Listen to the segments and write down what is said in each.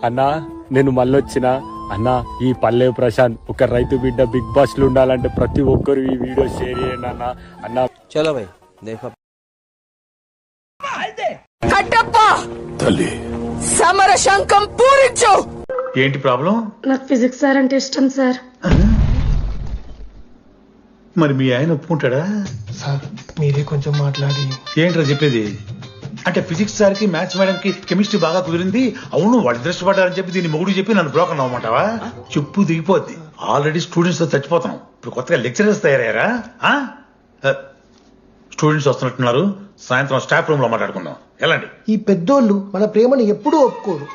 అన్నా నేను మళ్ళొచ్చిన అన్నా. ఈ పల్లె ప్రశాంత్ ఒక రైతు బిడ్డ బిగ్ బాస్ లో ఉండాలంటే ప్రతి ఒక్కరు ఈ వీడియో షేర్ చేయండి అన్న. అన్నా చలో భాయ్ దేఖో కట్టప్ప తల్లి సమర శంఖం పూరించు. ఏంటి ప్రాబ్లం? నాకు ఫిజిక్స్ సార్ అంటే ఇష్టం సార్. మరి మీ ఆయన ఒప్పుకుంటాడా? సార్ మీరే కొంచెం మాట్లాడి. ఏంట్రా చెప్పేది? అంటే ఫిజిక్స్ సార్ కి మ్యాథ్స్ మేడం కి కెమిస్ట్రీ బాగా కుదిరింది, అవును వాళ్ళు ఇష్టపడ్డారని చెప్పి దీన్ని మొగుడు చెప్పి నన్ను బ్రోకన్ అవ్వమంటావా? చెప్పు దిగిపోద్ది. ఆల్రెడీ స్టూడెంట్స్ తో చచ్చిపోతున్నాం, ఇప్పుడు కొత్తగా లెక్చరర్స్ తయారయ్యారా? స్టూడెంట్స్ వస్తున్నట్టున్నారు, సాయంత్రం స్టాఫ్ రూమ్ లో మాట్లాడుకుందాం. ఎలాంటి ఈ పెద్దోళ్ళు మన ప్రేమను ఎప్పుడూ ఒప్పుకోరు.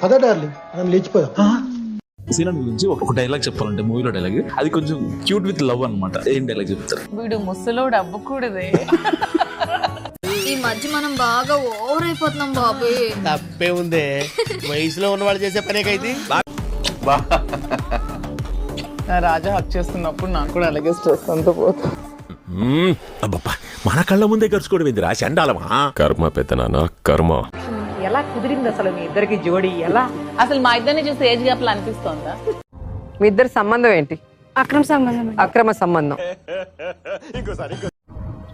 పద డార్లింగ్ మనం లేచిపోదాం. సీనన్ గురించి ఒక డైలాగ్ చెప్పాలంటే మూవీలో డైలాగ్ అది కొంచెం క్యూట్ విత్ లవ్ అన్నమాట. ఏం డైలాగ్ చెప్తారు? వీడు ముసలోడు అవ్వకూడదే. ఈ మధ్య మనం బాగా ఓవర్ అయిపోతున్నాం బాబు. తప్పే ఉందే, వయసులో ఉన్నవాళ్ళు చేసే పనేకైతే. రాజా హక్ చేస్తున్నప్పుడు నాకు కూడా అలాగే స్ట్రెస్ అంతా పోతుంది. మన కళ్ళ ముందే గడుచుకోవడం ఏంది రా చండాలమా? కర్మ పెద్దనాన్న కర్మ. ఎలా కుదిరింది అసలు మీ ఇద్దరికి జోడి? ఎలా అసలు మా ఇద్దరిని చూసి ఏజ్ గ్యాప్ అనిపిస్తోందా? మీ ఇద్దరి సంబంధం ఏంటి? అక్రమ సంబంధం. అక్రమ సంబంధం.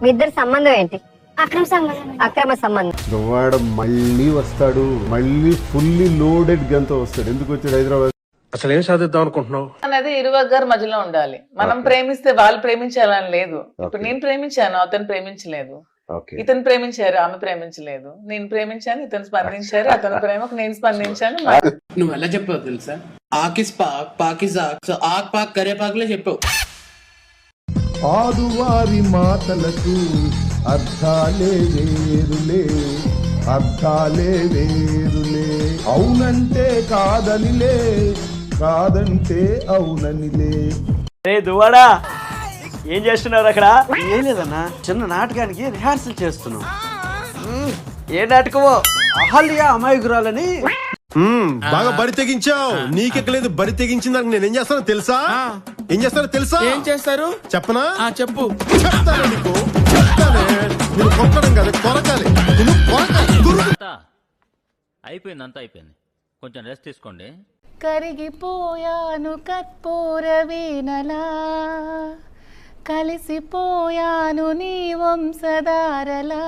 మీ ఇద్దరి సంబంధం ఏంటి? అక్రమ సంబంధం. అక్రమ సంబంధం. వాడు మళ్ళీ వస్తాడు, మళ్ళీ ఫుల్లీ లోడెడ్ గన్తో వస్తాడు. ఎందుకు వచ్చాడు హైదరాబాద్? అసలు ఏం సాధిద్దాం అనుకుంటున్నావు? అనేది ఇరువగారు మధ్యలో ఉండాలి. మనం ప్రేమిస్తే వాళ్ళు ప్రేమించాలని లేదు. ఇప్పుడు నేను ప్రేమించాను, అతను ప్రేమించలేదు. ఇతను ప్రేమించారు, ఆమె ప్రేమించలేదు. నేను ప్రేమించాను, ఇతను స్పందించారు, అతని ప్రేమకు నేను స్పందించాను. నువ్వు ఎలా చెప్పావు తెలుసా? ఆకిస్ పాక్ పాకిస్ ఆక్, సో ఆక్ పాక్ కరే పాక్లే చెప్పావు. ఆదువారి మాటలకు అర్థాలే వేరులే, అర్థాలే వేరులే. అవునంటే కాదనిలే, కాదంటే అవుననిలే. దువాడా ఏం చేస్తున్నారు అక్కడ? ఏం లేదన్నా, చిన్న నాటకానికి రిహార్సల్ చేస్తున్నాం. ఏ నాటకమో? అహల్య అమాయకురాలని. బాగా బరి తెగించావు. నీకెక్కలేదు, బరి తెగించిందానికి నేనేం చేస్తానో తెలుసా? ఏం చేస్తానో తెలుసా? ఏం చేస్తారు చెప్పనా? చెప్పు. చెప్తాను నీకు, చెప్తానే. నేను కొట్టడం కదా, కొరకాలి. అయిపోయింది, అంతా అయిపోయింది. కొంచెం రెస్ట్ తీసుకోండి. కరిగిపోయాను కర్పూర వీణలా, కలిసిపోయాను నీ వంశధారలా.